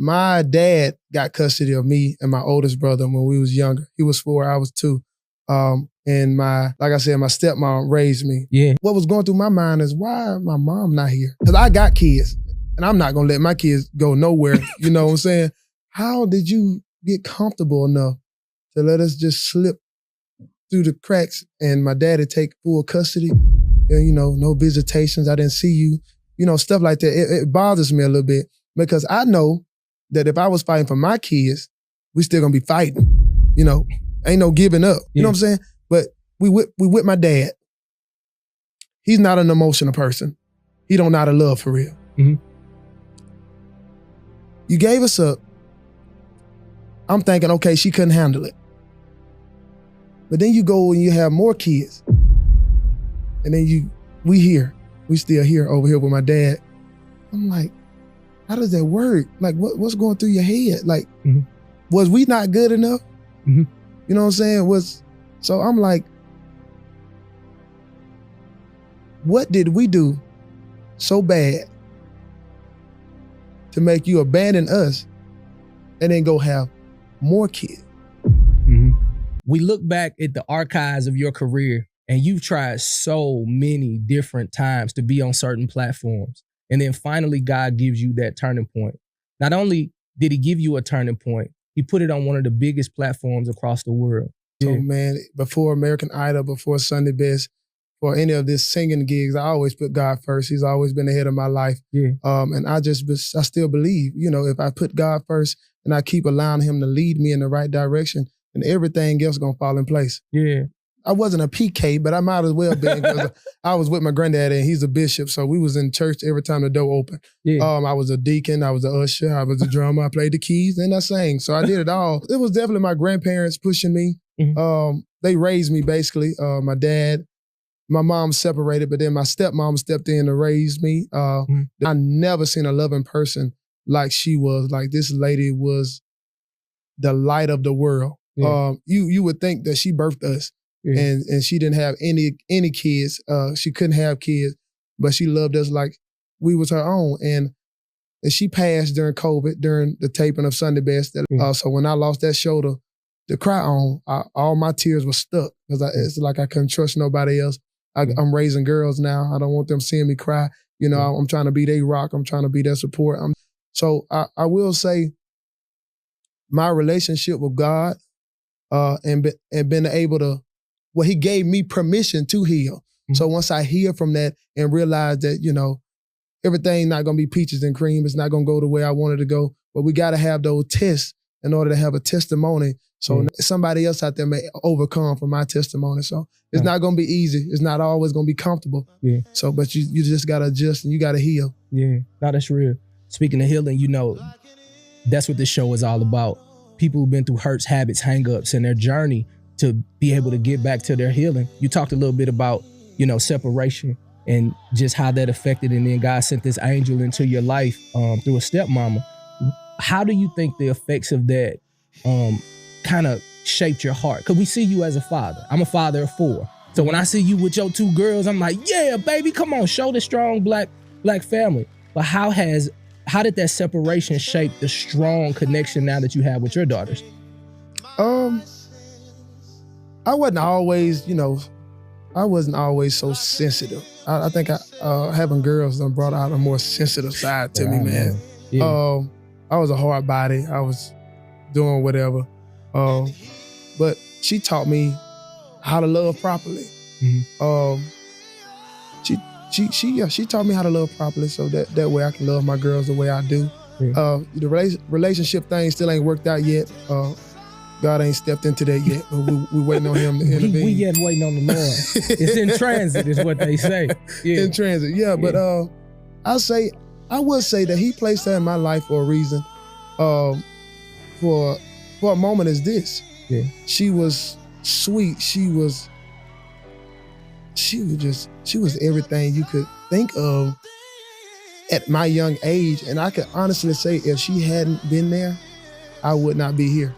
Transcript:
My dad got custody of me and my oldest brother when we was younger. He was 4, I was 2. And like I said, my stepmom raised me. Yeah. What was going through my mind is, why my mom not here? Because I got kids, and I'm not gonna let my kids go nowhere. You know what I'm saying? How did you get comfortable enough to let us just slip through the cracks and my daddy take full custody? And, you know, no visitations, I didn't see you. You know, stuff like that. It bothers me a little bit because I know that if I was fighting for my kids, we still gonna be fighting. You know, ain't no giving up. You know what I'm saying? But we with my dad. He's not an emotional person. He don't know how to love for real. Mm-hmm. You gave us up. I'm thinking, okay, she couldn't handle it. But then you go and you have more kids. And then we still here over here with my dad. I'm like, how does that work? Like, what's going through your head? Like, was we not good enough? Mm-hmm. You know what I'm saying? So I'm like, what did we do so bad to make you abandon us and then go have more kids? Mm-hmm. We look back at the archives of your career, and you've tried so many different times to be on certain platforms. And then finally, God gives you that turning point. Not only did he give you a turning point, he put it on one of the biggest platforms across the world. So man, before American Idol, before Sunday Best, for any of this singing gigs, I always put God first. He's always been ahead of my life. Yeah. And I still believe, you know, if I put God first and I keep allowing him to lead me in the right direction, then everything else gonna fall in place. Yeah. I wasn't a PK, but I might as well been because I was with my granddad and he's a bishop. So we was in church every time the door opened. Yeah. I was a deacon, I was an usher, I was a drummer, I played the keys and I sang. So I did it all. It was definitely my grandparents pushing me. Mm-hmm. They raised me basically. My dad, my mom separated, but then my stepmom stepped in to raise me. I never seen a loving person like she was. Like this lady was the light of the world. Yeah. You would think that she birthed us. Yeah. And she didn't have any kids. She couldn't have kids, but she loved us like we was her own. And she passed during COVID, during the taping of Sunday Best. So when I lost that shoulder to cry on, all my tears were stuck because it's like I couldn't trust nobody else. I'm raising girls now. I don't want them seeing me cry. You know, I'm trying to be their rock. I'm trying to be their support. So I will say my relationship with God and been able to, well, he gave me permission to heal. Mm-hmm. So once I heal from that and realize that, you know, everything not gonna be peaches and cream, it's not gonna go the way I wanted to go, but we gotta have those tests in order to have a testimony. So somebody else out there may overcome from my testimony. So it's not gonna be easy. It's not always gonna be comfortable. Yeah. So, but you just gotta adjust and you gotta heal. Yeah, no, that's real. Speaking of healing, you know, that's what this show is all about. People who've been through hurts, habits, hang-ups, and their journey to be able to get back to their healing. You talked a little bit about, you know, separation and just how that affected, and then God sent this angel into your life through a stepmama. How do you think the effects of that kind of shaped your heart? Because we see you as a father. I'm a father of 4. So when I see you with your 2 girls, I'm like, yeah, baby, come on, show the strong black family. But how did that separation shape the strong connection now that you have with your daughters? I wasn't always, you know, so sensitive. I think having girls done brought out a more sensitive side to me, man. Yeah. I was a hard body. I was doing whatever. But she taught me how to love properly. Mm-hmm. She taught me how to love properly so that way I can love my girls the way I do. Yeah. The relationship thing still ain't worked out yet. God ain't stepped into that yet, but we waiting on him to intervene. We yet waiting on the Lord. It's in transit is what they say. Yeah. In transit, yeah. But I would say that he placed that in my life for a reason. For a moment as this. Yeah. She was sweet. She was everything you could think of at my young age. And I could honestly say if she hadn't been there, I would not be here.